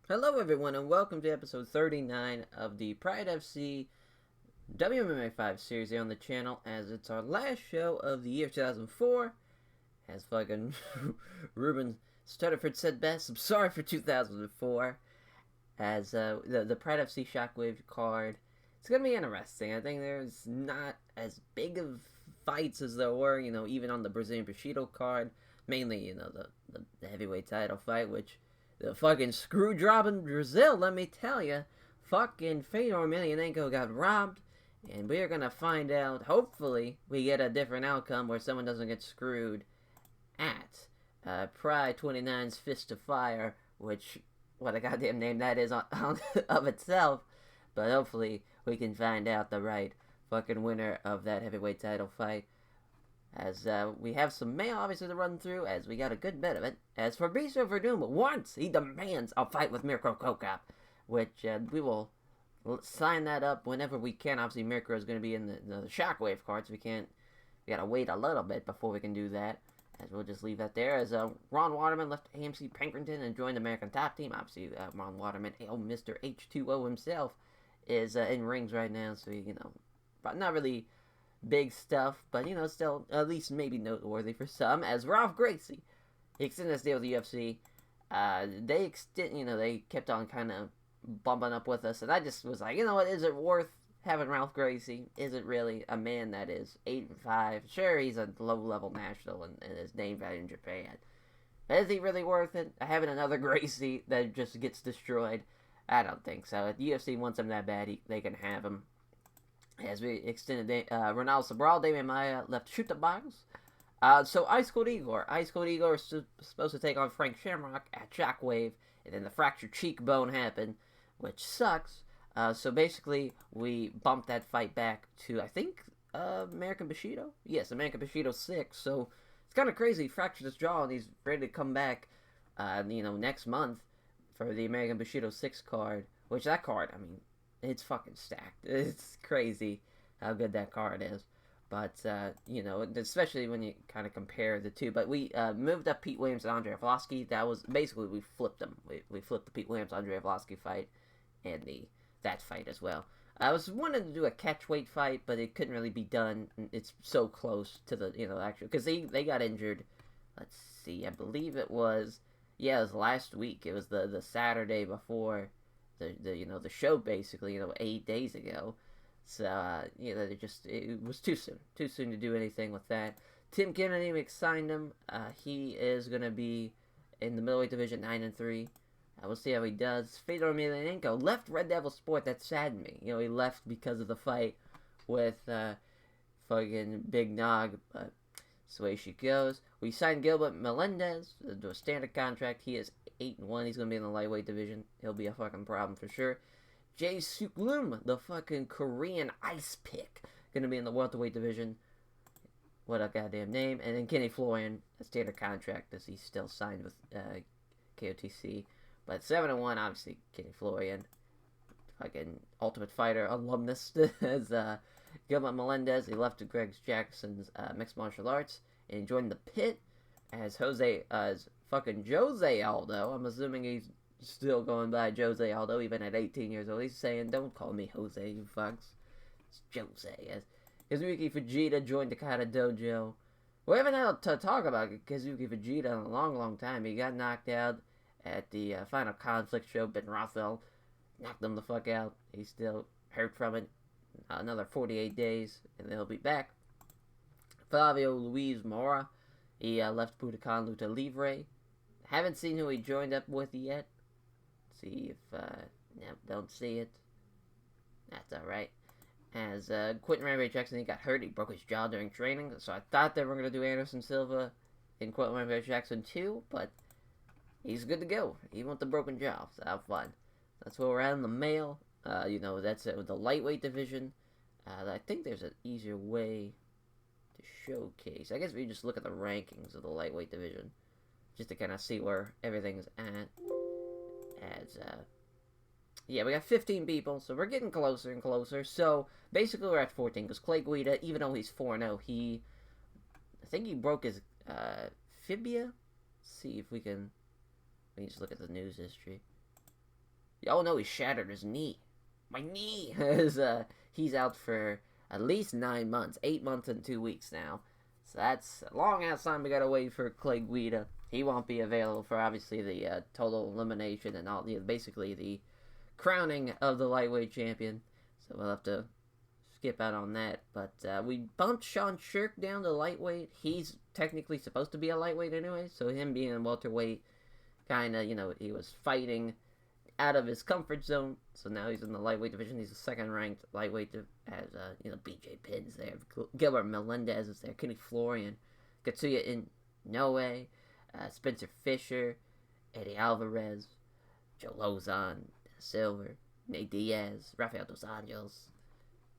Hello, everyone, and welcome to episode 39 of the Pride FC WMMA 5 series here on the channel, as it's our last show of the year 2004. As fucking Ruben Stutterford said best, I'm sorry for 2004. As the Pride FC Shockwave card, it's gonna be interesting. I think there's not as big of fights as there were, even on the Brazilian Bushido card. Mainly, the heavyweight title fight, which the fucking screw job in Brazil, let me tell you. Fucking Fedor Emelianenko got robbed, and we're gonna find out. Hopefully, we get a different outcome where someone doesn't get screwed at Pride 29's Fist of Fire, which, what a goddamn name that is on of itself. But hopefully, we can find out the right fucking winner of that heavyweight title fight. As we have some mail, obviously, to run through, as we got a good bit of it. As Fabrizio Verdum wants, he demands a fight with Mirko Cro Cop, which we will sign that up whenever we can. Obviously, Mirko is going to be in the Shockwave cards. We got to wait a little bit before we can do that. As we'll just leave that there. As Ron Waterman left AMC Pinkerton and joined the American Top Team. Obviously, Ron Waterman, Mr. H2O himself, is in rings right now. So, but not really big stuff, but still at least maybe noteworthy for some. As Ralph Gracie, he extended his deal with the UFC. They kept on kind of bumping up with us, and I just was like, what, is it worth having Ralph Gracie? Is it really a man that is 8-5? Sure, he's a low-level national and his name value in Japan. But is he really worth it? Having another Gracie that just gets destroyed? I don't think so. If the UFC wants him that bad, they can have him. As we extended Ronaldo Sobral, Damian Maia left shoot the box. So Ice Cold Igor is supposed to take on Frank Shamrock at Shockwave, and then the fractured cheekbone happened, which sucks. So basically, we bumped that fight back to, I think, American Bushido? Yes, American Bushido 6. So it's kind of crazy. He fractured his jaw, and he's ready to come back, next month for the American Bushido 6 card. Which, that card, I mean, it's fucking stacked. It's crazy how good that card is. But, especially when you kind of compare the two. But we moved up Pete Williams and Andre Arlovski. That was, basically, we flipped them. We flipped the Pete Williams-Andre Arlovski fight and that fight as well. I was wanting to do a catchweight fight, but it couldn't really be done. It's so close to the, actual, because they got injured. Let's see, I believe it was last week. It was the Saturday before the show, basically, 8 days ago. So it was too soon to do anything with that. Tim Kennedy signed him. He is gonna be in the middleweight division 9-3. We'll see how he does. Fedor Emelianenko left Red Devil Sport. That saddened me. He left because of the fight with fucking Big Nog, but that's the way she goes. We signed Gilbert Melendez to a standard contract. He is 8-1. He's gonna be in the lightweight division. He'll be a fucking problem for sure. Jae Suklum, the fucking Korean ice pick, gonna be in the welterweight division. What a goddamn name. And then Kenny Florian, a standard contract, as he's still signed with KOTC. But 7-1, obviously, Kenny Florian, fucking Ultimate Fighter alumnus, as Gilbert Melendez. He left to Greg Jackson's mixed martial arts and joined the Pit as fucking Jose Aldo. I'm assuming he's still going by Jose Aldo, even at 18 years old. He's saying, don't call me Jose, you fucks. It's Jose. As Kazuki Fujita joined the Kato dojo. We haven't had to talk about Kazuki Fujita in a long time. He got knocked out at the Final Conflict show. Ben Rothwell knocked him the fuck out. He's still hurt from it. Another 48 days, and they'll be back. Flavio Luis Mora, he left Budokan Luta Livre. Haven't seen who he joined up with yet. See if, no, don't see it. That's alright. As Quentin Rampage Jackson, he got hurt. He broke his jaw during training, so I thought they were going to do Anderson Silva in Quentin Rampage Jackson too, but he's good to go. Even with the broken jaw, so have fun. That's where we're at in the mail. That's it with the lightweight division. I think there's an easier way to showcase. I guess we just look at the rankings of the lightweight division, just to kind of see where everything's at. As we got 15 people, so we're getting closer and closer. So basically, we're at 14 because Clay Guida, even though he's 4-0, I think he broke his fibia. Let's see if we can just look at the news history. Oh no, he shattered his knee. My knee is he's out for at least 9 months, 8 months and 2 weeks now. So that's a long ass time we gotta wait for Clay Guida. He won't be available for obviously the total elimination and all, basically the crowning of the lightweight champion. So we'll have to skip out on that. But we bumped Sean Shirk down to lightweight. He's technically supposed to be a lightweight anyway, so him being a welterweight, kind of, he was fighting out of his comfort zone. So now he's in the lightweight division. He's the second-ranked lightweight, as BJ Penn's there, Gilbert Melendez is there, Kenny Florian, Katsuya Inoue, Spencer Fisher, Eddie Alvarez, Joe Lozon, Silver, Nate Diaz, Rafael Dos Anjos,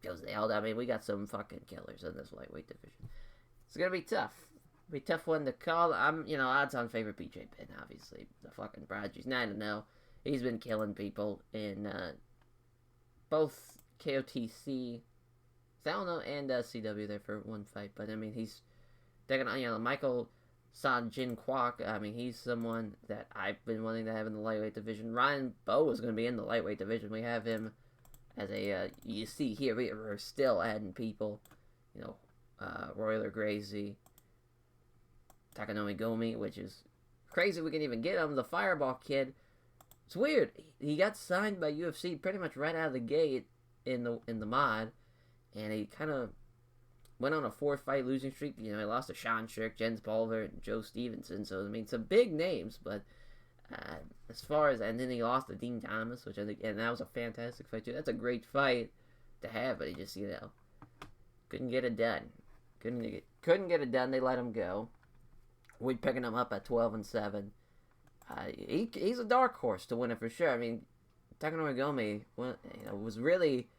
Jose Aldo. I mean, we got some fucking killers in this lightweight division. It's gonna be tough. It'll be a tough one to call. I'm, odds-on favorite BJ Penn, obviously. The fucking Prodigy's 9-0. He's been killing people in both KOTC, and CW there for one fight. But, I mean, he's taking on, Michael San Jin Kwok. I mean, he's someone that I've been wanting to have in the lightweight division. Ryan Bowe is going to be in the lightweight division. We have him as a, you see here, we're still adding people. Royler Gracie, Takanori Gomi, which is crazy we can even get him. The Fireball Kid. It's weird. He got signed by UFC pretty much right out of the gate in the mod, and he kind of went on a 4-fight losing streak. He lost to Sean Shirk, Jens Pulver, and Joe Stevenson. So, I mean, some big names, but as far as... And then he lost to Dean Thomas, which I think... And that was a fantastic fight, too. That's a great fight to have, but he just, couldn't get it done. Couldn't get it done. They let him go. We're picking him up at 12-7. He's a dark horse to win it for sure. I mean, Takanori Gomi was really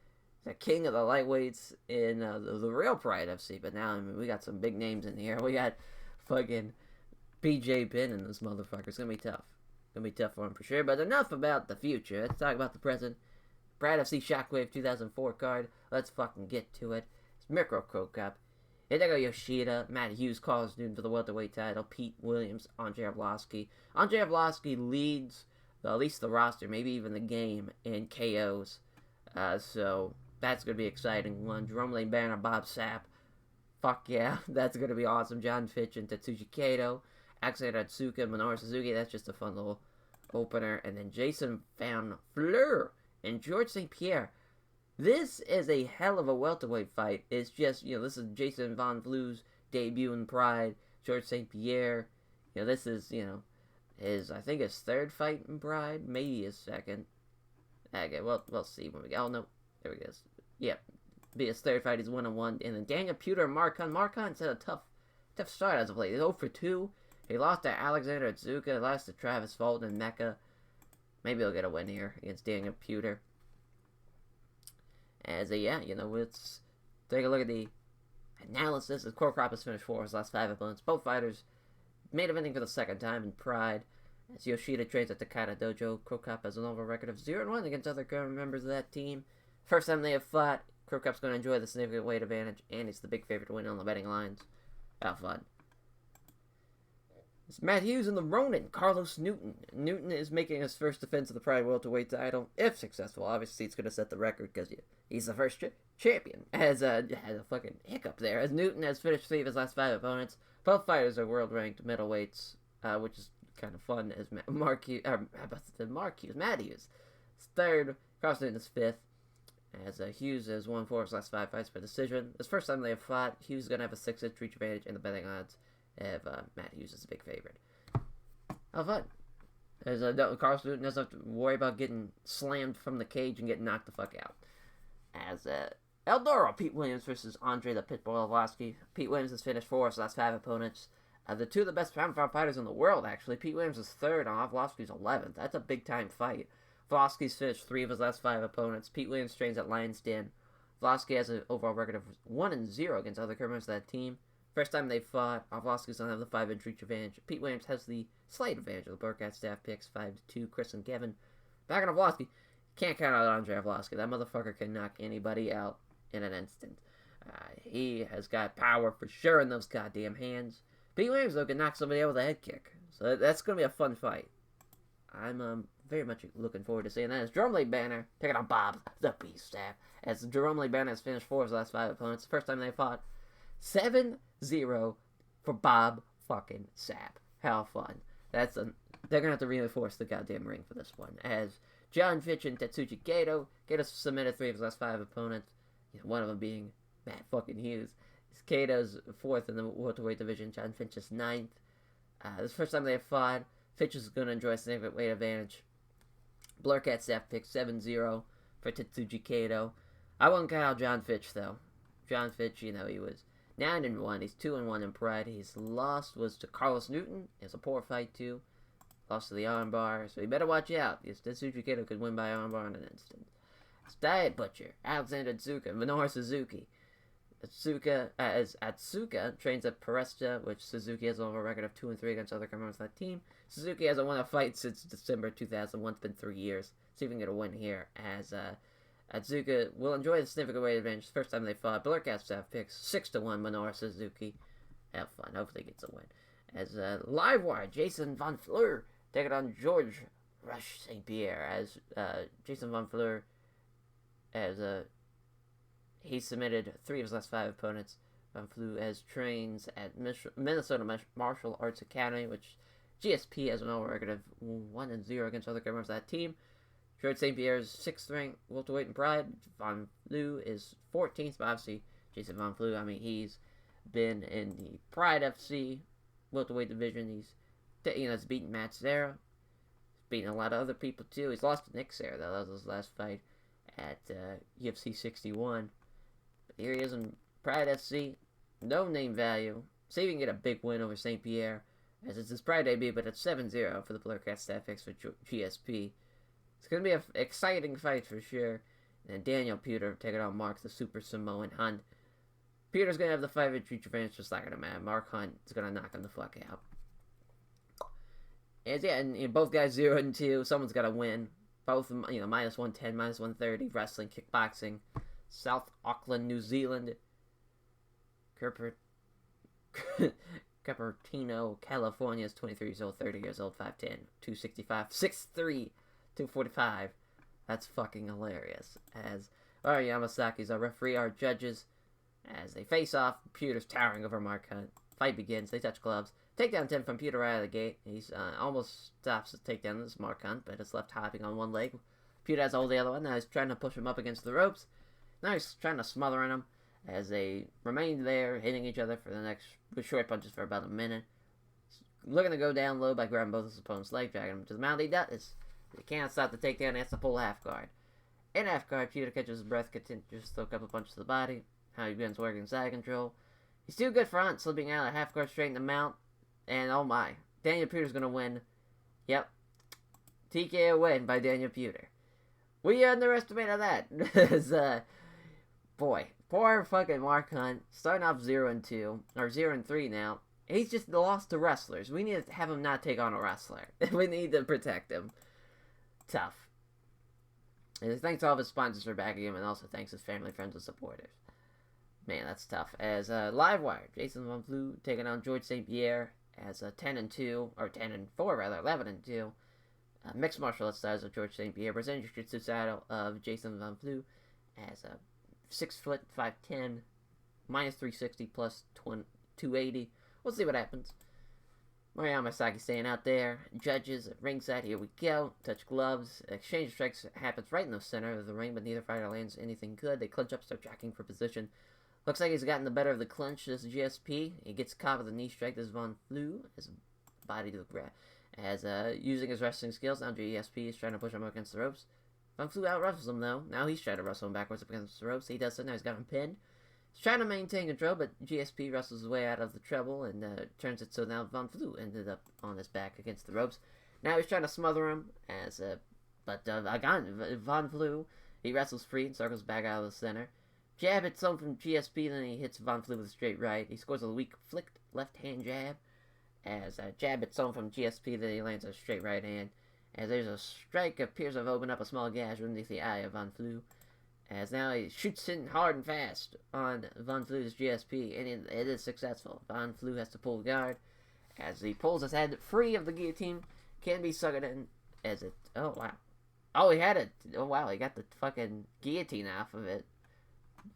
the king of the lightweights in the real Pride FC. But now, I mean, we got some big names in here. We got fucking BJ Penn and this motherfucker. It's going to be tough. It's going to be tough for him for sure. But enough about the future. Let's talk about the present. Pride FC Shockwave 2004 card. Let's fucking get to it. It's Micro Cro Cop. Hideo Yoshida, Matt Hughes, Carlos Newton for the welterweight title, Pete Williams, Andre Arlovski. Andre Arlovski leads at least the roster, maybe even the game, in KOs. So that's going to be an exciting one. Jerome Lane Banner, Bob Sapp. Fuck yeah, that's going to be awesome. John Fitch and Tetsuji Kato. Alexander Zuka, Minoru Suzuki. That's just a fun little opener. And then Jason Van Fleur and George St-Pierre. This is a hell of a welterweight fight. It's just, this is Jason Von Flue's debut in Pride. George St-Pierre, this is, I think his third fight in Pride. Maybe his second. Okay, well, we'll see when we go. Oh, no. There we go. Yeah. Be his third fight. He's 1-1. And then Daniel Pewter and Marcon. Marcon's had a tough start as of late. He's 0-2. He lost to Alexander Zuka. Lost to Travis Fulton and Mecca. Maybe he'll get a win here against Daniel Pewter. Let's take a look at the analysis. As Cro Cop has finished 4 of his last 5 opponents. Both fighters made eventing for the second time in Pride. As Yoshida trains at the Kato Dojo, Cro Cop has an overall record of 0-1 against other current members of that team. First time they have fought, Cro Cop's going to enjoy the significant weight advantage, and he's the big favorite to win on the betting lines. Have fun. It's Matt Hughes and the Ronin, Carlos Newton. Newton is making his first defense of the Pride welterweight title, if successful. Obviously, it's going to set the record because he's the first champion. Has a fucking hiccup there. As Newton has finished 3 of his last 5 opponents. Both fighters are world-ranked middleweights, which is kind of fun. As Matt Hughes is 3rd, Carlos Newton is 5th. As Hughes has won 4 of his last 5 fights by decision. This first time they have fought, Hughes is going to have a 6-inch reach advantage in the betting odds. If Matt Hughes is a big favorite. How fun. As Carlos Newton doesn't have to worry about getting slammed from the cage and getting knocked the fuck out. As Eldoro, Pete Williams versus Andre the Pitbull Arlovski. Pete Williams has finished 4 of his last 5 opponents. The 2 of the best pound-for-pound fighters in the world, actually. Pete Williams is 3rd and Arlovski's 11th. That's a big-time fight. Arlovski's finished 3 of his last 5 opponents. Pete Williams trains at Lions Den. Arlovski has an overall record of 1-0 against other members of that team. First time they fought, Arlovski's going to have the 5-inch reach advantage. Pete Williams has the slight advantage of the broadcast staff picks, 5-2, Chris and Kevin. Back on Arlovski, can't count out Andre Arlovski. That motherfucker can knock anybody out in an instant. He has got power for sure in those goddamn hands. Pete Williams, though, can knock somebody out with a head kick. So that's going to be a fun fight. I'm very much looking forward to seeing that. As Drumley Banner taking on Bob the Beast Sapp. As Drumley Banner has finished 4 of his last 5 opponents. The first time they fought. 7-0 for Bob fucking Sapp. How fun. They're going to have to reinforce the goddamn ring for this one. As John Fitch and Tetsuji Kato. Kato submitted 3 of his last 5 opponents. One of them being Matt fucking Hughes. Kato's 4th in the welterweight division. John Fitch is 9th. This is the first time they have fought. Fitch is going to enjoy a significant weight advantage. Blurcat Sapp picked 7-0 for Tetsuji Kato. I wouldn't count out John Fitch, though. John Fitch, he was 9-1. He's 2-1 in Pride. His loss was to Carlos Newton. It was a poor fight, too. Lost to the armbar, so you better watch out. Because Tetsuji Kato could win by armbar in an instant. It's Diet Butcher, Alexander Zuka, Minoru Suzuki. Atsuka trains at Peresta, which Suzuki has a record of 2-3 against other members of that team. Suzuki hasn't won a fight since December 2001. It's been 3 years. See if we can get a win here. As Atsuka will enjoy the significant weight advantage. First time they fought. Blurcat Staff picks 6-1 Minoru Suzuki. Have fun. Hopefully he gets a win. As Livewire, Jason Von Fleur taking on George Rush St-Pierre. As Jason Von Fleur, he submitted 3 of his last 5 opponents. Von Flue as trains at Minnesota Martial Arts Academy, which GSP has an overall record of 1-0 against other members of that team. George St. Pierre's 6th ranked welterweight in Pride. Von Flue is 14th, but obviously Jason Von Flue, he's been in the Pride FC welterweight division. He's beaten Matt Serra. He's beaten a lot of other people too. He's lost to Nick Serra, though. That was his last fight at UFC 61. But here he is in Pride FC. No name value. See if we can get a big win over St-Pierre, as it's his Pride debut, but it's 7-0 for the Blurcat Staff picks for GSP. It's going to be an exciting fight for sure. And Daniel Pewter taking on Mark the Super Samoan Hunt. Pewter's going to have the 5-inch reach advantage, just like him, man. Mark Hunt is going to knock him the fuck out. And both guys 0-2. Someone's got to win. Both, minus 110, minus 130. Wrestling, kickboxing. South Auckland, New Zealand. Cupertino, California is 23 years old, 30 years old, 5'10", 265, 6'3", 245. That's fucking hilarious. As Ari Yamasaki's our referee, our judges. As they face off, Pewter's towering over Mark Hunt. Fight begins. They touch gloves. Takedown attempt from Pewter right out of the gate. He's almost stops the takedown. This is Mark Hunt, but it's left hopping on one leg. Pewter has to hold the other one. Now he's trying to push him up against the ropes. Now he's trying to smother him. As they remain there, hitting each other for the next short punches for about a minute. Looking to go down low by grabbing both his opponent's leg, dragging him to the mount. He does. He can't stop the takedown. He has to pull half guard. In half guard, Pewter catches his breath, continues to throw a couple punches to the body. How he begins working side control. He's too good for Hunt, slipping out of half guard straight in the mount. And oh my, Daniel Pewter's going to win. Yep. TKO win by Daniel Pewter. We underestimated that. Boy, poor fucking Mark Hunt, starting off 0-2, or 0-3 now. He's just lost to wrestlers. We need to have him not take on a wrestler. We need to protect him. Tough. And thanks to all of his sponsors for backing him, and also thanks his family, friends, and supporters. Man, that's tough. As Livewire, Jason Von Flue taking on George St-Pierre as 10-2, or 10-4 rather, 11-2. Mixed martial arts styles of George St-Pierre, Brazilian Jiu-Jitsu title of Jason Von Flue as 6 foot 5'10", minus 360 plus 280. We'll see what happens. Mario Masaki staying out there. Judges at ringside. Here we go. Touch gloves. Exchange of strikes happens right in the center of the ring, but neither fighter lands anything good. They clinch up, start jacking for position. Looks like he's gotten the better of the clinch, this GSP. He gets caught with a knee strike. This is Von Flue. His body to the ground. As using his wrestling skills, now GSP is trying to push him up against the ropes. Von Flue out-wrestles him, though. Now he's trying to wrestle him backwards up against the ropes. He does so. Now he's got him pinned. He's trying to maintain control, but GSP wrestles his way out of the treble and turns it so now Von Flue ended up on his back against the ropes. Now he's trying to smother him, but Von Flue, he wrestles free and circles back out of the center. Jab hits home from GSP, then he hits Von Flue with a straight right. He scores a weak flicked left-hand jab. As jab hits home from GSP, then he lands a straight right hand. As there's a strike, appears to have opened up a small gash underneath the eye of Von Flue. As now he shoots in hard and fast on Von Flue's GSP, and it is successful. Von Flue has to pull guard. As he pulls his head free of the guillotine, can be suckered in as it Oh, wow. Oh, he had it. Oh, wow. He got the fucking guillotine off of it.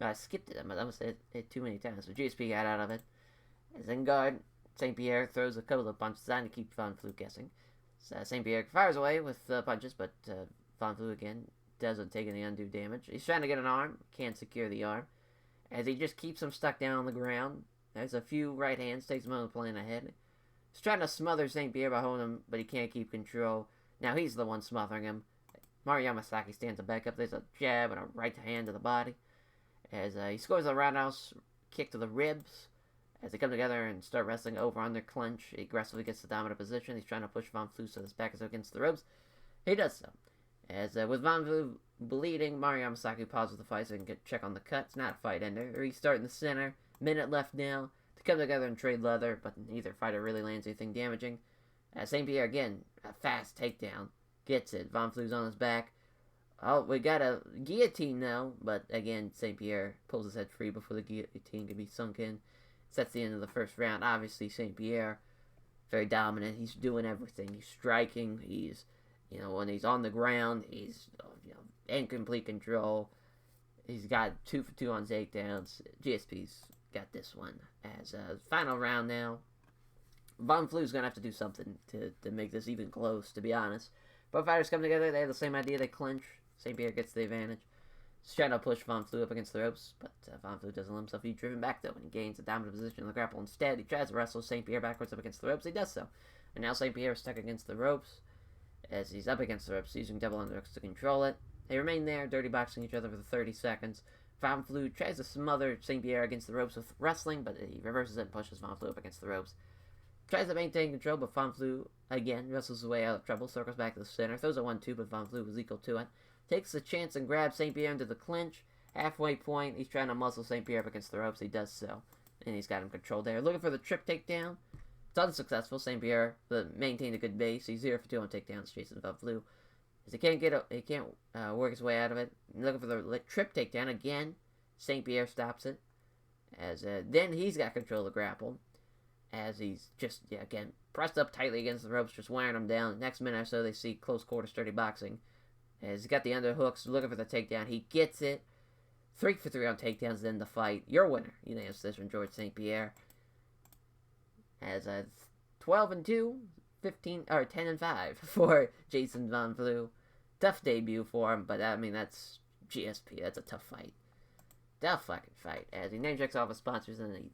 I skipped it. I almost hit too many times. So GSP got out of it. As in guard, St-Pierre throws a couple of punches on to keep Von Flue guessing. So St-Pierre fires away with punches, but Von Flue again doesn't take any undue damage. He's trying to get an arm. Can't secure the arm. As he just keeps him stuck down on the ground. There's a few right hands. Takes him on the plane ahead. He's trying to smother St-Pierre by holding him, but he can't keep control. Now he's the one smothering him. Mario Yamasaki stands a back up. There's a jab and a right hand to the body. As he scores a roundhouse kick to the ribs. As they come together and start wrestling over under clinch, he aggressively gets the dominant position. He's trying to push Von Flue so his back is against the ropes. He does so. As with Von Flue bleeding, Mario Yamasaki pauses the fight so he can check on the cut. It's not a fight ender. Restart in the center. Minute left now. To come together and trade leather, but neither fighter really lands anything damaging. St-Pierre again, a fast takedown. Gets it. Von Flue's on his back. Oh, we got a guillotine now, but again, St-Pierre pulls his head free before the guillotine can be sunk in. Sets the end of the first round. Obviously, St-Pierre, very dominant. He's doing everything. He's striking. He's, when he's on the ground, he's, in complete control. He's got 2 for 2 on takedowns. GSP's got this one. As final round now. Von Flue's going to have to do something to make this even close, to be honest. Both fighters come together. They have the same idea. They clinch. St-Pierre gets the advantage. He's trying to push Von Flue up against the ropes, but Von Flue doesn't let himself be driven back, though, and he gains a dominant position in the grapple. Instead, he tries to wrestle St-Pierre backwards up against the ropes. He does so. And now St-Pierre is stuck against the ropes as he's up against the ropes, using double underhooks to control it. They remain there, dirty boxing each other for 30 seconds. Von Flue tries to smother St-Pierre against the ropes with wrestling, but he reverses it and pushes Von Flue up against the ropes. Tries to maintain control, but Von Flue, again, wrestles his way out of trouble, circles back to the center, throws a 1-2, but Von Flue was equal to it. Takes the chance and grabs St-Pierre into the clinch. Halfway point, he's trying to muscle St-Pierre up against the ropes. He does so, and he's got him controlled there. Looking for the trip takedown. It's unsuccessful. St-Pierre maintained a good base. He's 0 for 2 on takedowns, chasing Von Flue. As he can't work his way out of it. Looking for the trip takedown again. St-Pierre stops it. As then he's got control of the grapple. As he's just, again, pressed up tightly against the ropes, just wearing him down. Next minute or so, they see close quarter sturdy boxing. As he's got the underhooks, looking for the takedown. He gets it. 3 for 3 on takedowns, then the fight. Your winner, unanimous decision, George St-Pierre. As 12-2, 10-5 for Jason Von Flue. Tough debut for him, but that's GSP. That's a tough fight. Tough fucking fight. As he name checks all of his sponsors and he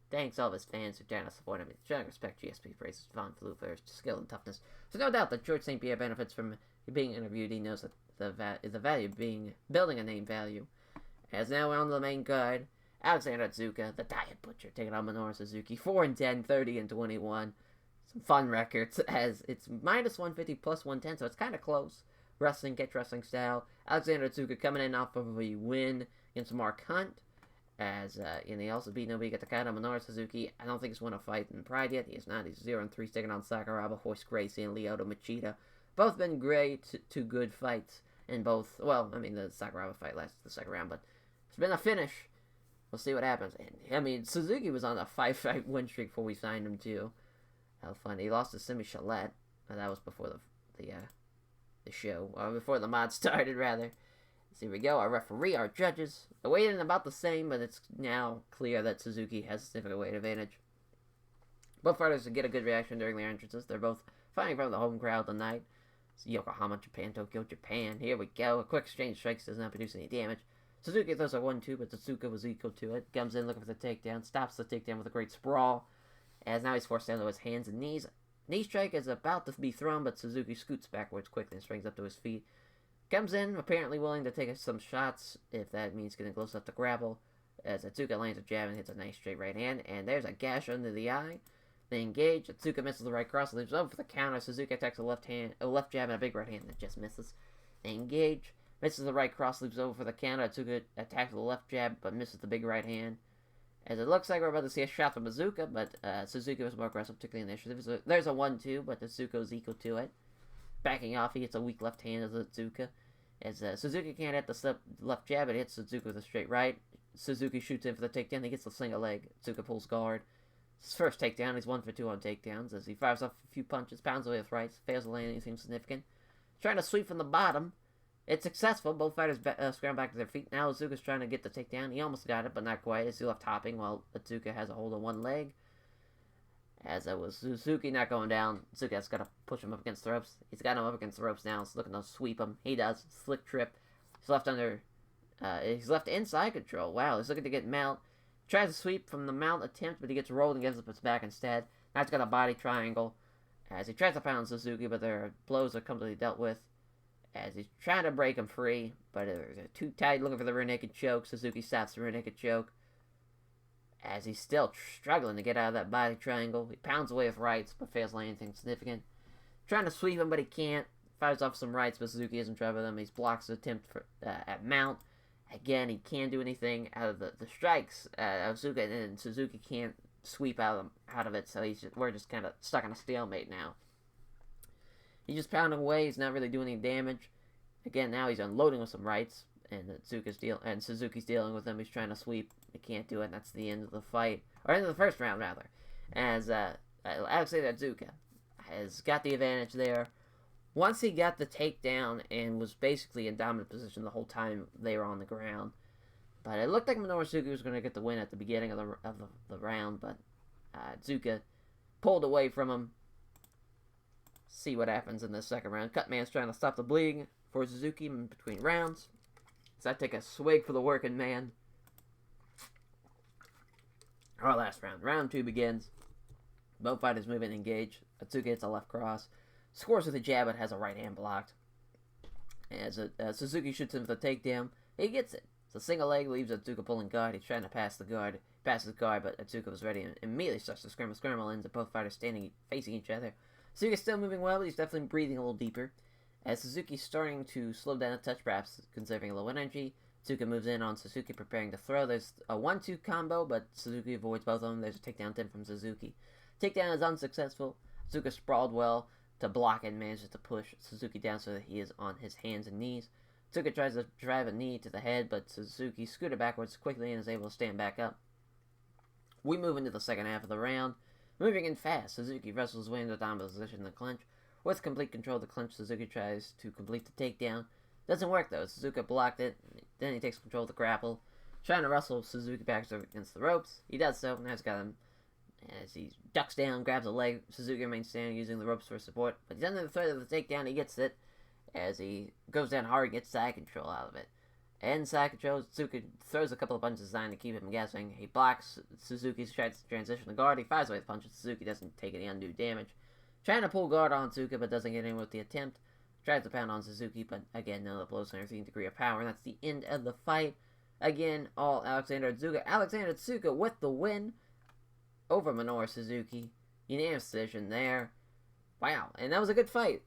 thanks all of his fans who trying to support him. He's trying to respect GSP, praises Von Flue for his skill and toughness. So no doubt that George St-Pierre benefits from being interviewed. He knows that the value of building a name value. As now we're on the main card. Alexander Zuka, the Diet Butcher, taking on Minoru Suzuki. 4-10, 30-21. Some fun records as it's minus 150 plus 110, so it's kind of close. Catch wrestling style. Alexander Zuka coming in off of a win against Mark Hunt. As he also beat Nobita Kato. Minoru Suzuki, I don't think he's won a fight in Pride yet. He is not. He's 0-3, taking on Sakuraba, Hoist Gracie, and Lyoto Machida. Both been great to good fights in both. Well, the Sakuraba fight lasted the second round, but it's been a finish. We'll see what happens. And, Suzuki was on a 5-fight win streak before we signed him, too. How fun. He lost to Simi Chalette. That was before the show. Or before the mod started, rather. So here we go. Our referee, our judges. The weight in about the same, but it's now clear that Suzuki has a significant weight advantage. Both fighters get a good reaction during their entrances. They're both fighting from the home crowd tonight. It's Yokohama, Japan, Tokyo, Japan. Here we go. A quick exchange strikes does not produce any damage. Suzuki throws a 1-2, but Zuka was equal to it. Comes in looking for the takedown. Stops the takedown with a great sprawl. As now he's forced down to his hands and knees. Knee strike is about to be thrown, but Suzuki scoots backwards quickly and springs up to his feet. Comes in, apparently willing to take some shots, if that means getting close up to grapple. As Atsuka lands a jab and hits a nice straight right hand. And there's a gash under the eye. They engage. Atsuka misses the right cross, leaves over for the counter. Suzuki attacks a left jab and a big right hand that just misses. They engage. Misses the right cross, leaps over for the counter. Atsuka attacks the left jab, but misses the big right hand. As it looks like we're about to see a shot from Zuka, but Suzuki was more aggressive, particularly in the initiative. So there's a 1-2, but Atsuka is equal to it. Backing off, he hits a weak left hand as Atsuka. As Suzuki can't hit the left jab, but hits Atsuka with a straight right. Suzuki shoots in for the takedown. He gets the single leg. Atsuka pulls guard. His first takedown, he's 1 for 2 on takedowns. As he fires off a few punches, pounds away with rights, fails to land anything significant. trying to sweep from the bottom. It's successful. Both fighters scramble back to their feet. Now Zuka's trying to get the takedown. He almost got it, but not quite, as he left hopping while Zuka has a hold on one leg. As it was Suzuki not going down, Zuka's got to push him up against the ropes. He's got him up against the ropes now. He's looking to sweep him. He does. Slick trip. He's left under... he's left inside control. Wow, he's looking to get mount. Tries to sweep from the mount attempt, but he gets rolled and gives up his back instead. Now he's got a body triangle. As he tries to pound Suzuki, but their blows are completely dealt with. As he's trying to break him free, but they're too tight, looking for the rear naked choke. Suzuki stops the rear naked choke. As he's still struggling to get out of that body triangle. He pounds away with rights, but fails to land anything significant. Trying to sweep him, but he can't. Fires off some rights, but Suzuki isn't trouble with him. He blocks the attempt for, at mount. Again, he can't do anything out of the strikes of Zuka, and Suzuki can't sweep out of it, so we're just kind of stuck on a stalemate now. He's just pounding away. He's not really doing any damage. Again, now he's unloading with some rights, and Suzuki's dealing with him. He's trying to sweep. He can't do it, and that's the end of the fight. Or end of the first round, rather. As Alexander Zuka has got the advantage there. Once he got the takedown and was basically in dominant position the whole time they were on the ground. But it looked like Minoru Suzuki was going to get the win at the beginning of the round, but Zuka pulled away from him. See what happens in the second round. Cutman's trying to stop the bleeding for Suzuki in between rounds. So I take a swig for the working man. Our last round. Round 2 begins. Both fighters move and engage. Zuka hits a left cross. Scores with a jab, but has a right hand blocked. As Suzuki shoots him with a takedown, he gets it. It's a single leg, leaves Zuka pulling guard. He's trying to pass the guard. Passes guard, but Zuka was ready and immediately starts to scramble, ends up both fighters facing each other. Suzuki's still moving well, but he's definitely breathing a little deeper. As Suzuki's starting to slow down a touch, perhaps conserving a low energy, Zuka moves in on Suzuki, preparing to throw. There's a 1-2 combo, but Suzuki avoids both of them. There's a takedown 10 from Suzuki. Takedown is unsuccessful. Zuka sprawled well to block and manages to push Suzuki down so that he is on his hands and knees. Zuka tries to drive a knee to the head, but Suzuki scooted backwards quickly and is able to stand back up. We move into the second half of the round. Moving in fast, Suzuki wrestles his way into the dominant position in the clinch. With complete control of the clinch, Suzuki tries to complete the takedown. Doesn't work though. Suzuki blocked it. Then he takes control of the grapple. Trying to wrestle Suzuki back against the ropes. He does so. Now he's got him. As he ducks down, grabs a leg, Suzuki remains standing using the ropes for support. But he's under the threat of the takedown. He gets it. As he goes down hard, gets side control out of it. And side control, Zuka throws a couple of punches designed to keep him guessing. He blocks Suzuki's tries to transition the guard. He fires away the punches. Suzuki doesn't take any undue damage. Trying to pull guard on Zuka, but doesn't get in with the attempt. Tries to pound on Suzuki, but again, none of the blows on everything degree of power. And that's the end of the fight. Again, all Alexander Zuka. Alexander Zuka with the win over Minoru Suzuki. Unanimous decision there. Wow, and that was a good fight.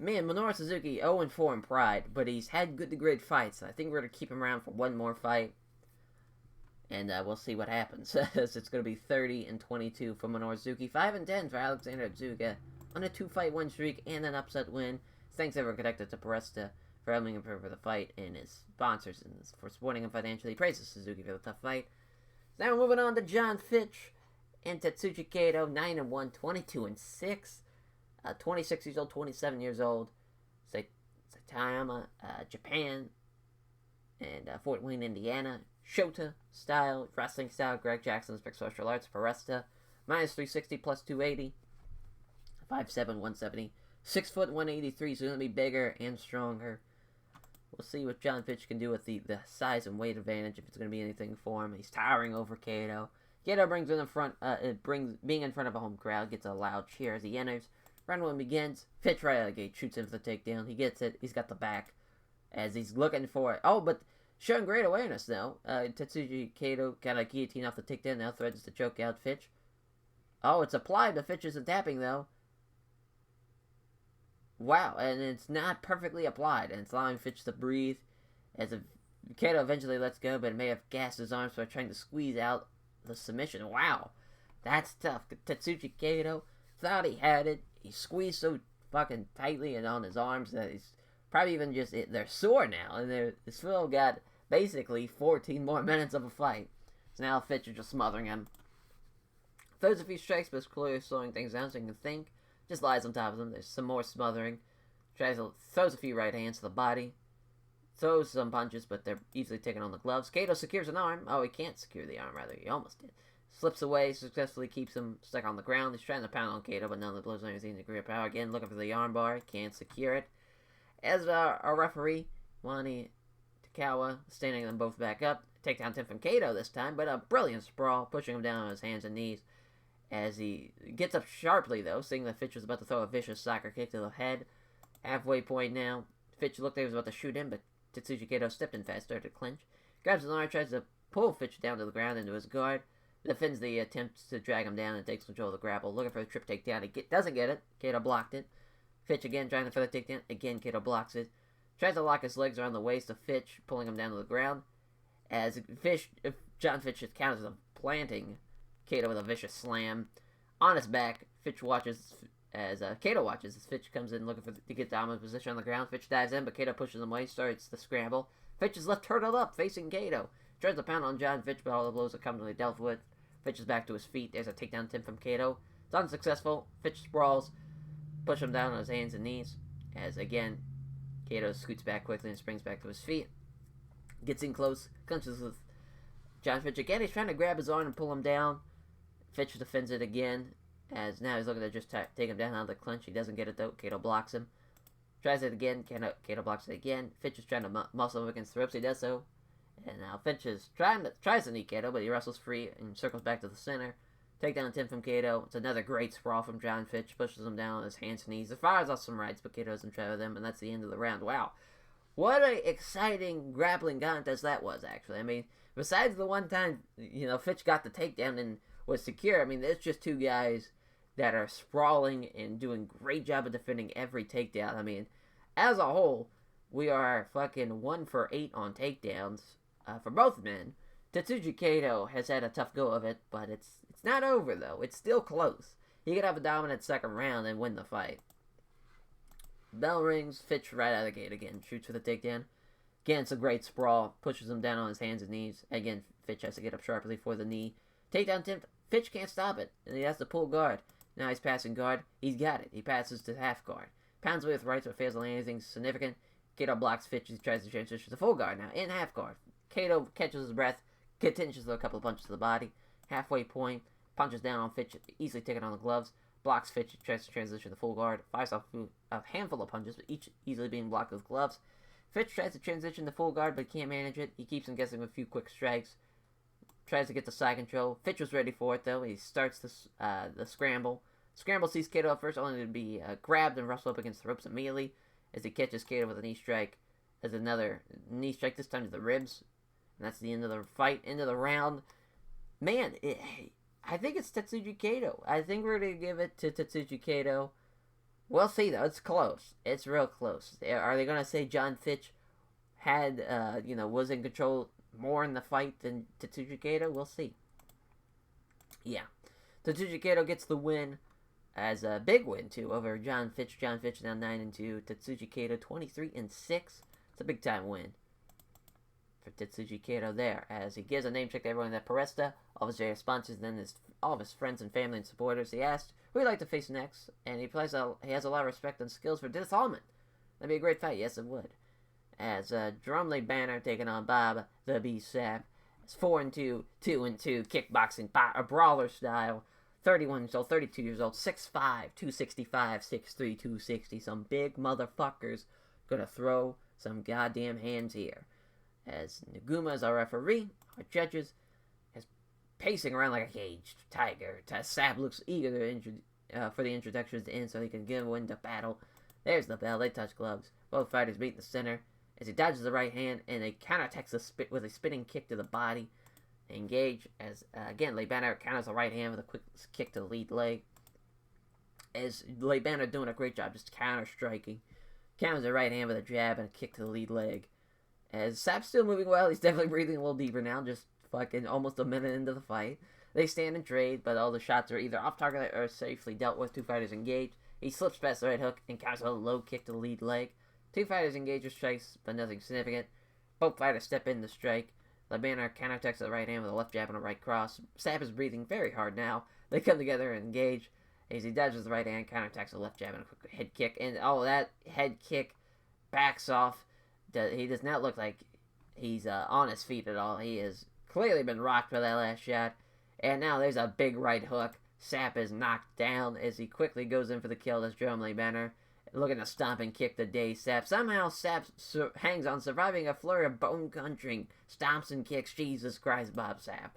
Man, Minoru Suzuki 0-4 in Pride, but he's had good to great fights. I think we're going to keep him around for one more fight. And we'll see what happens. It's going to be 30-22 for Minoru Suzuki. 5-10 for Alexander Zuka on a 2-fight win streak and an upset win. Thanks everyone connected to Peresta for helping him prepare for the fight and his sponsors and for supporting him financially. Praises Suzuki for the tough fight. Now we're moving on to John Fitch and Tetsuji Kato. 9-1, 22-6. 26 years old, 27 years old. Saitama, Japan. And Fort Wayne, Indiana. Shota style, wrestling style. Greg Jackson's mixed martial arts. Peresta, minus 360 plus 280. 5'7", 170. 6 foot, 183. So he's going to be bigger and stronger. We'll see what John Fitch can do with the size and weight advantage, if it's going to be anything for him. He's towering over Kato. Kato brings in the front, being in front of a home crowd, gets a loud cheer as he enters. Round 1 begins. Fitch right out of the gate, shoots him for the takedown. He gets it. He's got the back as he's looking for it. Oh, but showing great awareness though. Tetsuji Kato got a guillotine off the takedown. Now threatens to choke out Fitch. Oh, it's applied, but Fitch isn't tapping though. Wow, and it's not perfectly applied, and it's allowing Fitch to breathe. As Kato eventually lets go, but it may have gassed his arms by trying to squeeze out the submission. Wow, that's tough. Tetsuji Kato thought he had it. He squeezed so fucking tightly and on his arms that he's probably even just, they're sore now, and they're still got basically 14 more minutes of a fight. So now Fitch is just smothering him. Throws a few strikes, but it's clearly slowing things down so you can think. Just lies on top of them. There's some more smothering. throws a few right hands to the body. Throws some punches, but they're easily taken on the gloves. Kato secures an arm. Oh, he can't secure the arm, rather. He almost did. Slips away, successfully keeps him stuck on the ground. He's trying to pound on Kato, but none of the blows are anything to degree of power. Again, looking for the arm bar. Can't secure it. As our referee, Wani Takawa, standing them both back up. Takedown attempt from Kato this time, but a brilliant sprawl, pushing him down on his hands and knees. As he gets up sharply, though, seeing that Fitch was about to throw a vicious soccer kick to the head. Halfway point now. Fitch looked like he was about to shoot him, but Tetsuji Kato stepped in fast, started to clinch. Grabs his arm, tries to pull Fitch down to the ground into his guard. Defends the attempt to drag him down and takes control of the grapple. Looking for the trip takedown. He doesn't get it. Kato blocked it. Fitch again trying for the takedown. Again, Kato blocks it. Tries to lock his legs around the waist of Fitch, pulling him down to the ground. As John Fitch counters him, planting Kato with a vicious slam. On his back, Fitch watches as Kato watches as Fitch comes in looking to get dominant position on the ground. Fitch dives in, but Kato pushes him away, starts the scramble. Fitch is left turtled up, facing Kato. Tries to pound on John Fitch, but all the blows are comfortably dealt with. Fitch is back to his feet. There's a takedown attempt from Kato. It's unsuccessful. Fitch sprawls, push him down on his hands and knees. As again, Kato scoots back quickly and springs back to his feet. Gets in close, clinches with John Fitch again. He's trying to grab his arm and pull him down. Fitch defends it again, as now he's looking to just take him down out of the clinch. He doesn't get it though. Kato blocks him. Tries it again. Kato blocks it again. Fitch is trying to muscle him against the ropes. He does so. And now Fitch is tries to knee Kato, but he wrestles free and circles back to the center. Takedown attempt from Kato. It's another great sprawl from John Fitch. Pushes him down on his hands and knees. He fires off some rights, but Kato doesn't try with them, and that's the end of the round. Wow. What an exciting grappling contest that was, actually. I mean, besides the one time, Fitch got the takedown and was secure, I mean, there's just two guys that are sprawling and doing a great job of defending every takedown. I mean, as a whole, we are fucking 1 for 8 on takedowns for both men. Tetsuji Kato has had a tough go of it, but it's not over, though. It's still close. He could have a dominant second round and win the fight. Bell rings, Fitch right out of the gate again. Shoots for the takedown. Again, it's a great sprawl. Pushes him down on his hands and knees. Again, Fitch has to get up sharply for the knee. Takedown attempt. Fitch can't stop it, and he has to pull guard. Now he's passing guard. He's got it. He passes to half guard. Pounds away with rights, but fails to land anything significant. Kato blocks Fitch. He tries to transition to full guard now, in half guard. Kato catches his breath. Continues with a couple of punches to the body. Halfway point. Punches down on Fitch, easily taking on the gloves. Blocks Fitch, tries to transition to full guard. Fires off a handful of punches, but each easily being blocked with gloves. Fitch tries to transition to full guard, but can't manage it. He keeps him guessing with a few quick strikes. Tries to get the side control. Fitch was ready for it, though. He starts the scramble. Scramble sees Kato at first, only to be grabbed and wrestled up against the ropes immediately, as he catches Kato with a knee strike. As another knee strike, this time to the ribs. And that's the end of the fight, end of the round. Man, I think it's Tetsuji Kato. I think we're going to give it to Tetsuji Kato. We'll see, though. It's close. It's real close. Are they going to say John Fitch had, was in control more in the fight than Tetsuji Kato? We'll see. Yeah. Tetsuji Kato gets the win as a big win, too, over John Fitch. John Fitch now 9-2. Tetsuji Kato 23-6. It's a big-time win for Tetsuji Kato there, as he gives a name check to everyone at Peresta, all of his various sponsors, and then all of his friends and family and supporters. He asked who he'd like to face next, and he has a lot of respect and skills for Dennis Hallman. That'd be a great fight. Yes, it would. As Drumley Banner taking on Bob the Beast Sapp. It's 4-2, 2-2, kickboxing, a brawler style. 31 years old, 32 years old, 6'5", 265, 6'3", 260. Some big motherfuckers gonna throw some goddamn hands here. As Naguma is our referee, our judges, is pacing around like a caged tiger. Sapp looks eager for the introductions to end so he can go into battle. There's the bell. They touch gloves. Both fighters meet in the center as he dodges the right hand and they counterattacks with a spinning kick to the body. They engage as, again, Leibana counters the right hand with a quick kick to the lead leg. As Leibana doing a great job just counter-striking. Counters the right hand with a jab and a kick to the lead leg. As Sapp's still moving well, he's definitely breathing a little deeper now, just fucking almost a minute into the fight. They stand and trade, but all the shots are either off target or safely dealt with. Two fighters engage. He slips past the right hook and counters a low kick to the lead leg. Two fighters engage with strikes, but nothing significant. Both fighters step in to strike. Leibana counterattacks the right hand with a left jab and a right cross. Sapp is breathing very hard now. They come together and engage As he dodges the right hand, counterattacks a left jab and a quick head kick. And, oh, that head kick backs off. He does not look like he's on his feet at all. He has clearly been rocked by that last shot. And now there's a big right hook. Sapp is knocked down as he quickly goes in for the kill. That's Jerome Banner looking to stomp and kick the day Sapp. Somehow Sapp hangs on, surviving a flurry of bone crunching stomps and kicks. Jesus Christ, Bob Sapp.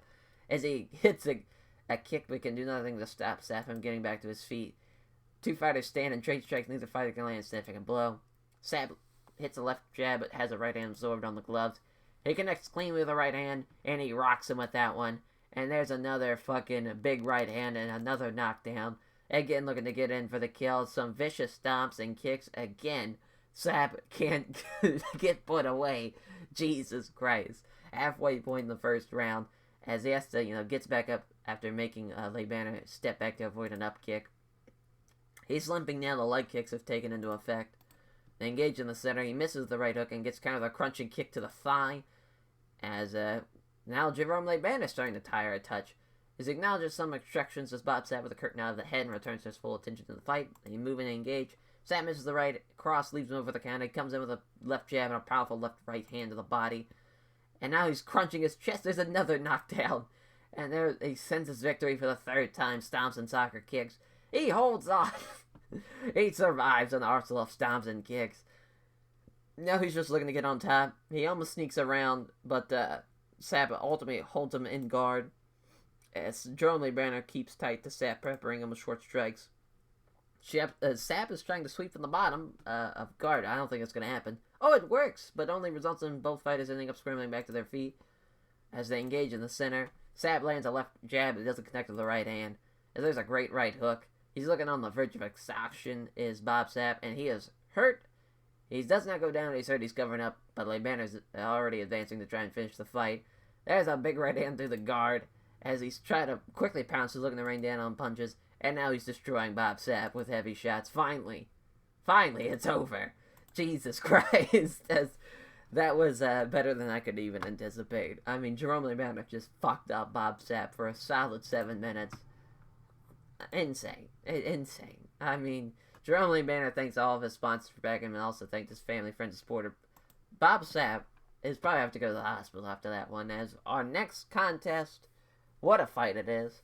As he hits a kick but can do nothing to stop Sapp from getting back to his feet. Two fighters stand and trade strikes. Neither fighter can land a significant blow. Sapp hits a left jab but has a right hand absorbed on the gloves. He connects clean with the right hand and he rocks him with that one. And there's another fucking big right hand and another knockdown. Again looking to get in for the kill. Some vicious stomps and kicks. Again, Sapp can't get put away. Jesus Christ. Halfway point in the first round. As he has to, gets back up after making Banner step back to avoid an up kick. He's limping now. The leg kicks have taken into effect. They engage in the center. He misses the right hook and gets kind of a crunching kick to the thigh. As now Jerome Banner is starting to tire a touch. He acknowledges some obstructions as Bob Sapp with a curtain out of the head and returns to his full attention to the fight. They move and engage. Sapp misses the right cross, leaves him over the counter. He comes in with a left jab and a powerful left-right hand to the body. And now he's crunching his chest. There's another knockdown. And there he sends his victory for the third time. Stomps and soccer kicks. He holds off. He survives on the arsenal of stomps and kicks. Now he's just looking to get on top. He almost sneaks around, but Sapp ultimately holds him in guard. As Jerome Banner keeps tight to Sapp, peppering him with short strikes. Sapp is trying to sweep from the bottom of guard. I don't think it's going to happen. Oh, it works, but only results in both fighters ending up scrambling back to their feet. As they engage in the center, Sapp lands a left jab that doesn't connect with the right hand. As there's a great right hook. He's looking on the verge of exhaustion, is Bob Sapp, and he is hurt. He does not go down, he's hurt, he's covering up, but Banner's already advancing to try and finish the fight. There's a big right hand through the guard, as he's trying to quickly pounce, he's looking to rain down on punches, and now he's destroying Bob Sapp with heavy shots. Finally, it's over. Jesus Christ, that was better than I could even anticipate. I mean, Jerome Banner just fucked up Bob Sapp for a solid 7 minutes. Insane. I mean, Jerome Banner thanks all of his sponsors for backing him and also thanked his family, friends, and supporter. Bob Sapp is probably have to go to the hospital after that one, as our next contest, what a fight it is.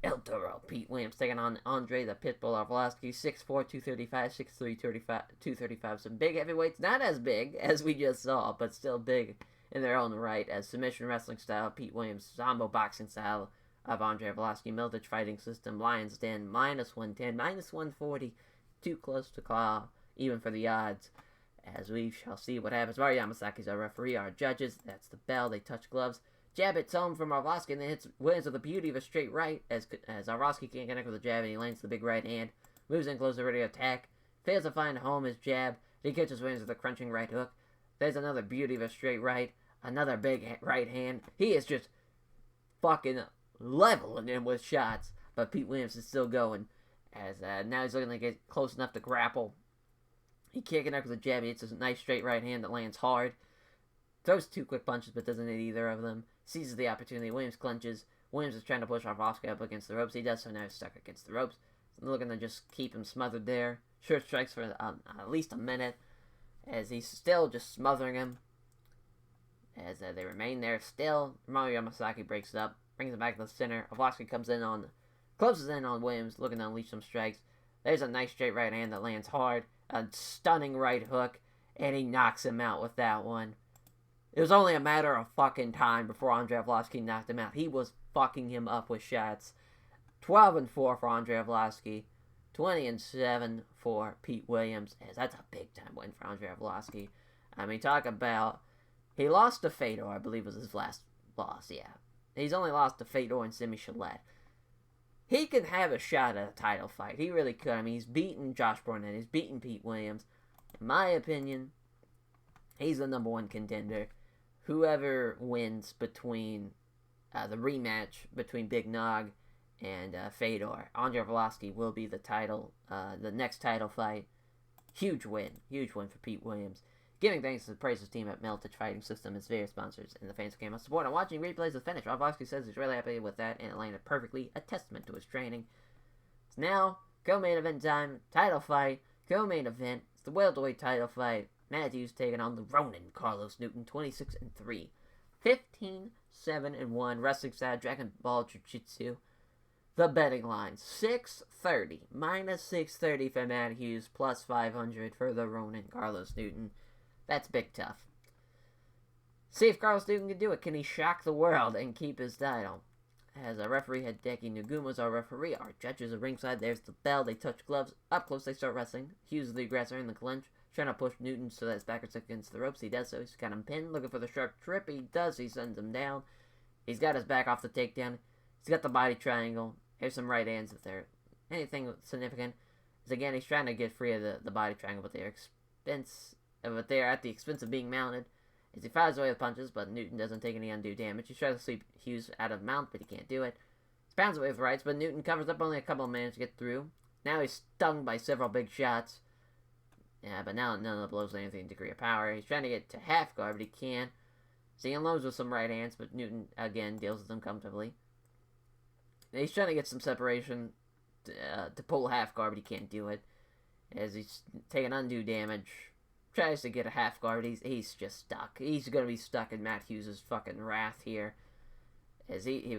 El Toro, Pete Williams, taking on Andre the Pitbull Arlovski, 6'4", 235, 6'3", 235. Some big heavyweights, not as big as we just saw, but still big in their own right, as submission wrestling style, Pete Williams, Sambo boxing style of Andre Arlovski, Miltich fighting system, Lions Den, -110, -140, too close to call, even for the odds. As we shall see what happens. Mario Yamasaki's our referee, our judges, that's the bell, they touch gloves. Jab hits home from Arlovski and then hits Williams with the beauty of a straight right as Arlovski can't connect with the jab and he lands the big right hand. Moves in close, ready to attack. Fails to find home his jab. He catches Williams with a crunching right hook. There's another beauty of a straight right. Another big right hand. He is just fucking leveling him with shots. But Pete Williams is still going. As now he's looking to get close enough to grapple. He can't connect with the jab. He hits a nice straight right hand that lands hard. Throws two quick punches but doesn't hit either of them. Seizes the opportunity. Williams clenches. Williams is trying to push Arlovski up against the ropes. He does so now. He's stuck against the ropes. Looking to just keep him smothered there. Short strikes for at least a minute. As he's still just smothering him. As they remain there still. Mario Yamasaki breaks it up. Brings him back to the center. Arlovski closes in on Williams. Looking to unleash some strikes. There's a nice straight right hand that lands hard. A stunning right hook. And he knocks him out with that one. It was only a matter of fucking time before Andre Arlovski knocked him out. He was fucking him up with shots. 12-4 for Andre Arlovski. 20-7 for Pete Williams. As that's a big time win for Andre Arlovski. I mean, talk about... He lost to Fedor, I believe was his last loss, yeah. He's only lost to Fedor and Simi Chalette. He could have a shot at a title fight. He really could. I mean, he's beaten Josh Barnett. He's beaten Pete Williams. In my opinion, he's the #1 contender. Whoever wins between the rematch between Big Nog and Fedor, Andre Arlovski will be the next title fight. Huge win for Pete Williams. Giving thanks to the Praises team at Miltich Fighting System, its various sponsors, and the fans who came out support. And watching replays of the finish, Arlovski says he's really happy with that, and it landed perfectly, a testament to his training. now co-main event time, title fight, co-main event. It's the welterweight title fight. Matt Hughes taking on the Ronin, Carlos Newton, 26-3. 15-7-1, wrestling style, Dragon Ball Jiu-Jitsu. The betting line, 630, minus 630 for Matt Hughes, plus 500 for the Ronin, Carlos Newton. That's big tough. See if Carlos Newton can do it. Can he shock the world and keep his title? As a referee, Hideki Naguma's our referee. Our judges are ringside. There's the bell. They touch gloves. Up close, they start wrestling. Hughes is the aggressor in the clinch, trying to push Newton so that his backwards against the ropes. He does so. He's got him pinned, looking for the sharp trip. He does. He sends him down. He's got his back off the takedown. He's got the body triangle. Here's some right hands if they're anything significant. Is again, he's trying to get free of the body triangle, but they're at the expense of being mounted. As he fires away with punches, but Newton doesn't take any undue damage. He's trying to sweep Hughes out of mount, but he can't do it. He pounds away with rights, but Newton covers up, only a couple of minutes to get through. Now he's stung by several big shots. Yeah, but now none of the blows are anything degree of power. He's trying to get to half guard, but he can't. So he unloads with some right hands, but Newton, again, deals with them comfortably. He's trying to get some separation to pull half guard, but he can't do it. As he's taking undue damage. Tries to get a half guard, he's just stuck. He's going to be stuck in Matt Hughes' fucking wrath here. As he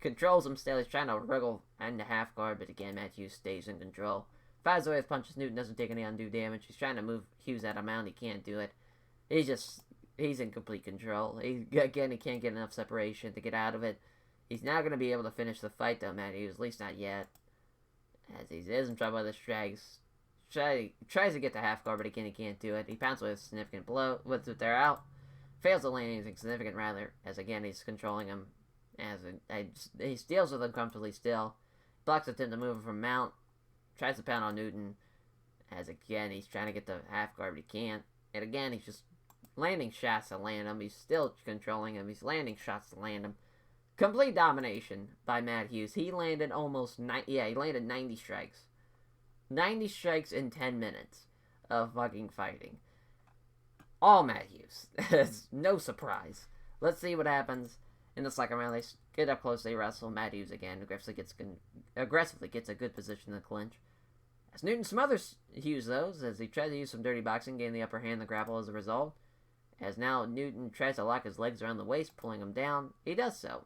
controls him still. He's trying to wriggle into half guard, but again, Matt Hughes stays in control. Fires away with punches. Newton doesn't take any undue damage. He's trying to move Hughes out of mount. He can't do it. He's in complete control. He can't get enough separation to get out of it. He's now going to be able to finish the fight, though, Matt Hughes. At least not yet. As he is in trouble with the strikes. Tries to get the half guard, but again, he can't do it. He pounds with a significant blow. With it, they're out. Fails to land anything significant, rather. As again, he's controlling him. He deals with him comfortably still. Blocks attempt to move him from mount. Tries to pound on Newton. As again, he's trying to get the half guard, but he can't. And again, he's just landing shots to land him. He's still controlling him. He's landing shots to land him. Complete domination by Matt Hughes. He landed he landed 90 strikes. 90 strikes in 10 minutes of fucking fighting. All Matt Hughes. It's no surprise. Let's see what happens in the second round. They get up close, they wrestle. Matt Hughes again aggressively gets a good position in the clinch. As Newton smothers Hughes, though, as he tries to use some dirty boxing, gain the upper hand in the grapple as a result. As now Newton tries to lock his legs around the waist, pulling him down. He does so.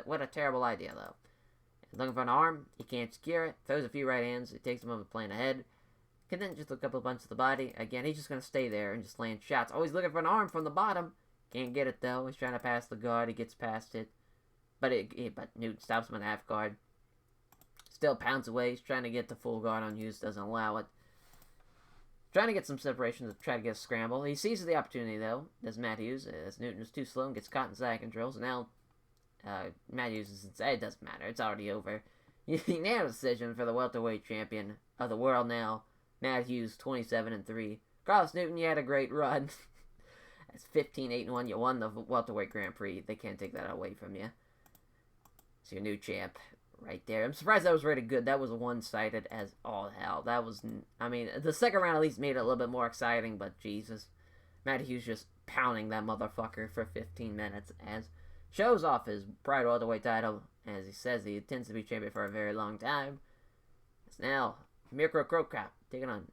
What a terrible idea, though. Looking for an arm, he can't secure it. Throws a few right hands, it takes him over playing ahead. Can then just look up a bunch of the body. Again, he's just going to stay there and just land shots. Always looking for an arm from the bottom. Can't get it, though. He's trying to pass the guard. He gets past it. But Newton stops him in half guard. Still pounds away. He's trying to get the full guard on Hughes. Doesn't allow it. Trying to get some separation to try to get a scramble. He seizes the opportunity, though. As Matt Hughes. As Newton is too slow and gets caught in side control. So now Matt Hughes it doesn't matter. It's already over. Unanimous decision for the welterweight champion of the world now. Matt Hughes, 27-3. Carlos Newton, you had a great run. That's 15-8-1. You won the welterweight Grand Prix. They can't take that away from you. It's your new champ right there. I'm surprised that was rated good. That was one-sided as all hell. That was, the second round at least made it a little bit more exciting, but Jesus. Matt Hughes just pounding that motherfucker for 15 minutes as shows off his pride welterweight title. As he says, he intends to be champion for a very long time. It's now Cro Cop taking on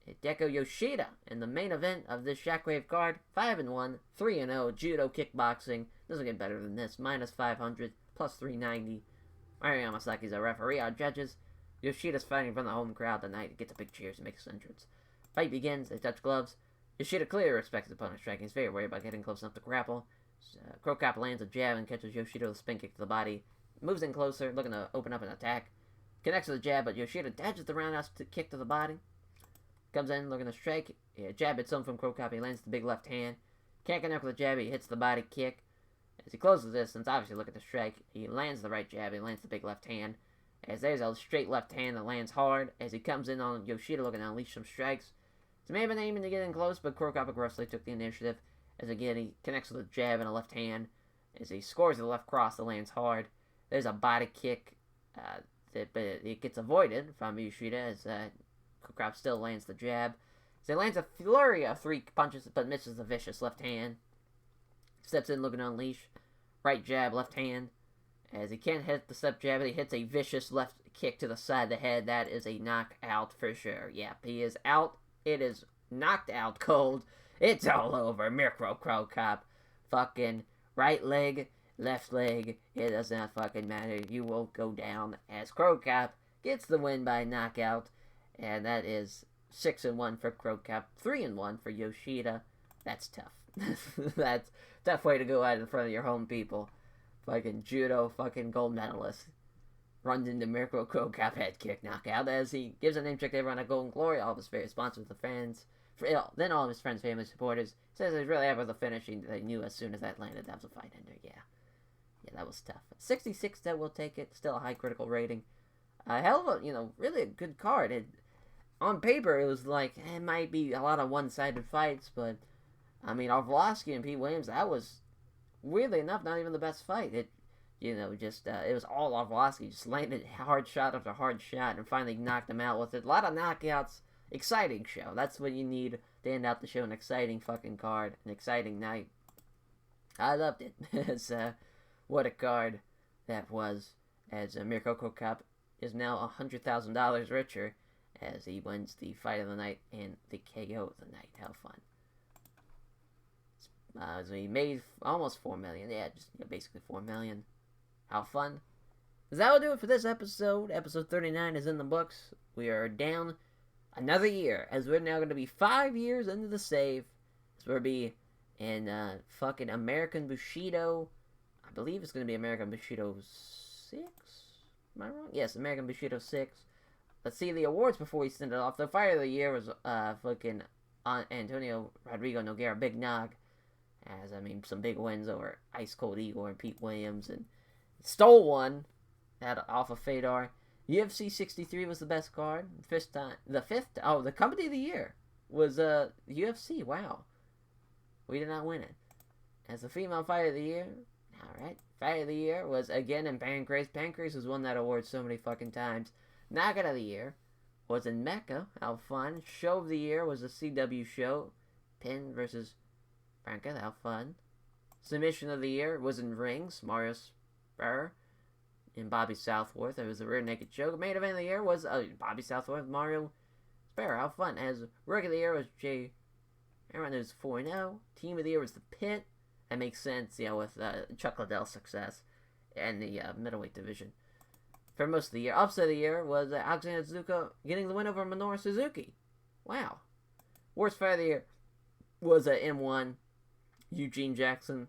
Hideki Yoshida in the main event of this Shockwave card. 5-1, 3-0, judo kickboxing. Doesn't get better than this. Minus 500, plus 390. Mario Yamasaki's a referee. Our judges. Yoshida's fighting from the home crowd tonight. He gets a big cheers and makes his entrance. Fight begins. They touch gloves. Yoshida clearly respects his opponent's striking. He's very worried about getting close enough to grapple. Cro Cop lands a jab and catches Yoshida with a spin kick to the body. Moves in closer, looking to open up an attack. Connects with the jab, but Yoshida dodges the roundhouse kick to the body. Comes in, looking to strike. Jab hits him from Cro Cop. He lands the big left hand. Can't connect with the jab. He hits the body kick. As he closes the distance, obviously looking to strike. He lands the right jab. He lands the big left hand. As there's a straight left hand that lands hard. As he comes in on Yoshida, looking to unleash some strikes. He may have been aiming to get in close, but Cro Cop aggressively took the initiative. As again, he connects with a jab and a left hand. As he scores the left cross that lands hard. There's a body kick that it gets avoided from Yoshida as Cro Cop still lands the jab. So he lands a flurry of 3 punches but misses the vicious left hand. Steps in looking to unleash. Right jab, left hand. As he can't hit the step jab, he hits a vicious left kick to the side of the head. That is a knockout for sure. Yep, he is out. It is knocked out cold. It's all over. Miracle Cro Cop. Fucking right leg, left leg. It does not fucking matter. You will go down as Cro Cop gets the win by knockout. And that is 6-1 for Cro Cop. 3-1 for Yoshida. That's tough. That's a tough way to go out in front of your home people. Fucking judo, fucking gold medalist. Runs into Miracle Cro Cop head kick knockout as he gives a name check to everyone at Golden Glory. All of his various sponsors, the fans. Then all of his friends, family, supporters. Says he's really happy with the finishing. They knew as soon as that landed that was a fight ender. Yeah, that was tough. 66, that will take it. Still a high critical rating. Hell of a, really a good card. On paper, it was like, it might be a lot of one-sided fights, but, Arlovski and Pete Williams, that was, weirdly enough, not even the best fight. It was all Arlovski, just landed hard shot after hard shot, and finally knocked him out with it. A lot of knockouts, exciting show. That's what you need to end out the show, an exciting fucking card, an exciting night. I loved it. It's, what a card that was, as Miracle Cro Cop is now $100,000 richer, as he wins the fight of the night and the KO of the night. How fun. So he made almost $4 million. Yeah, just basically $4 million. How fun. So that will do it for this episode. Episode 39 is in the books. We are down another year, as we're now going to be 5 years into the save. So we'll be in fucking American Bushido. I believe it's going to be American Bushido 6. Am I wrong? Yes, American Bushido 6. Let's see the awards before we send it off. The fight of the year was fucking Antonio Rodrigo Nogueira, Big Nog. As, some big wins over Ice Cold Igor and Pete Williams. And stole one off of Fedor. UFC 63 was the best card. The company of the year was UFC. Wow. We did not win it. As the female fight of the year, alright. Fight of the year was again in Pancrase. Pancrase has won that award so many fucking times. Knockout of the year was in Mecca. How fun. Show of the year was a CW show. Pin versus Franca. How fun. Submission of the year was in Rings. Mario Spur and Bobby Southworth. It was a rear naked choke. Main event of the year was Bobby Southworth, Mario Spur. How fun. As rookie of the year was Jay Aaron, who's 4-0. Team of the year was the Pit. That makes sense, with Chuck Liddell's success and the middleweight division. For most of the year, upset of the year was Alexander Zuka getting the win over Minoru Suzuki. Wow. Worst fight of the year was M1, Eugene Jackson.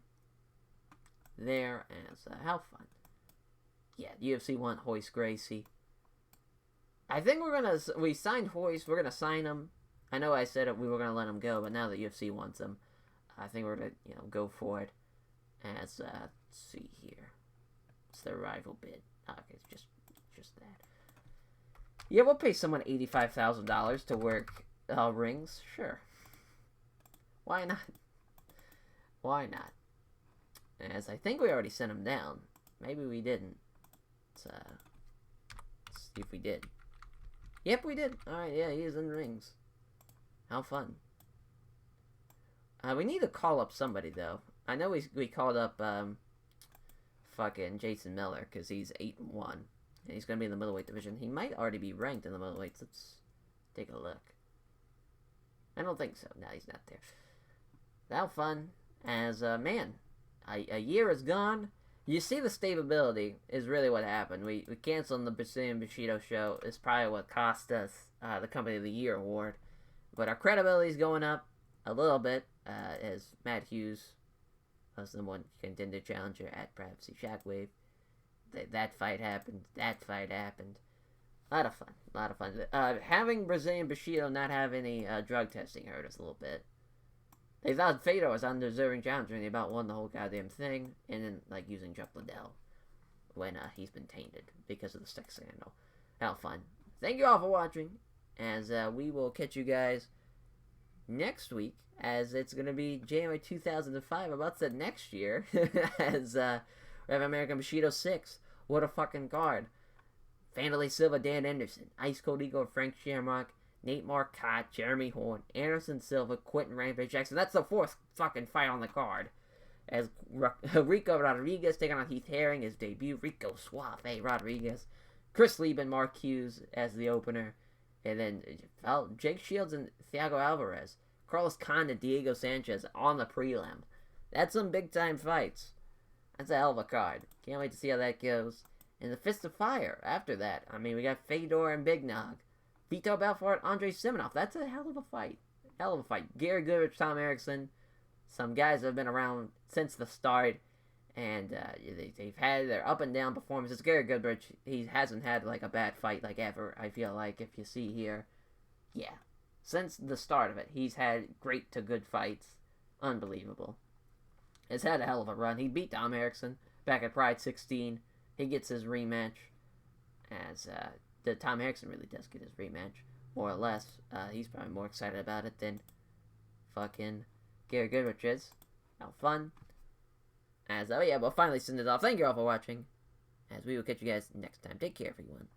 There, as how fun. Yeah, UFC 1, Royce Gracie. I think we signed Royce, we're gonna sign him. I know I said we were gonna let him go, but now that UFC wants him, I think we're gonna, go for it. As, let's see here. It's the rival bid. Okay, it's just that. Yeah, we'll pay someone $85,000 to work rings. Sure. Why not? Why not? As I think we already sent him down. Maybe we didn't. Let's see if we did. Yep, we did. Alright, yeah, he is in rings. How fun. We need to call up somebody, though. I know we called up, fucking Jason Miller, because he's 8-1. And he's going to be in the middleweight division. He might already be ranked in the middleweights. Let's take a look. I don't think so. No, he's not there. How fun. As, man, a year is gone. You see the stability is really what happened. We canceled the Brazilian Bushido show. It's probably what cost us the Company of the Year award. But our credibility is going up a little bit, as Matt Hughes was the one contender challenger at Privacy Shockwave. That fight happened. A lot of fun. Having Brazilian Bushido not have any drug testing hurt us a little bit. They thought Fedor was undeserving challenger, and they about won the whole goddamn thing, and then, using Chuck Liddell when he's been tainted because of the sex scandal. How fun. Thank you all for watching, as we will catch you guys next week, as it's going to be January 2005, about the next year, as we have American Bushido 6. What a fucking card. Vanderlei Silva, Dan Anderson, Ice Cold Igor, Frank Shamrock, Nate Marcotte, Jeremy Horn, Anderson Silva, Quentin Rampage Jackson. That's the fourth fucking fight on the card. as Rico Rodriguez taking on Heath Herring, his debut. Rico Suave Rodriguez. Chris Lieben, Mark Hughes as the opener. And then Jake Shields and Thiago Alvarez. Carlos Condit, Diego Sanchez on the prelim. That's some big-time fights. That's a hell of a card. Can't wait to see how that goes. And the Fist of Fire after that. I mean, we got Fedor and Big Nog. Vito Belfort, Andrei Simonov. That's a hell of a fight. Hell of a fight. Gary Goodrich, Tom Erickson. Some guys that have been around since the start. And they've had their up and down performances. Gary Goodrich, he hasn't had like a bad fight like ever, I feel like, if you see here. Yeah. Since the start of it, he's had great to good fights. Unbelievable. Has had a hell of a run. He beat Tom Erickson back at Pride 16. He gets his rematch. As the Tom Erickson really does get his rematch, more or less. He's probably more excited about it than fucking Gary Goodrich is. How fun. As, oh yeah, we'll finally send it off. Thank you all for watching. As we will catch you guys next time. Take care, everyone.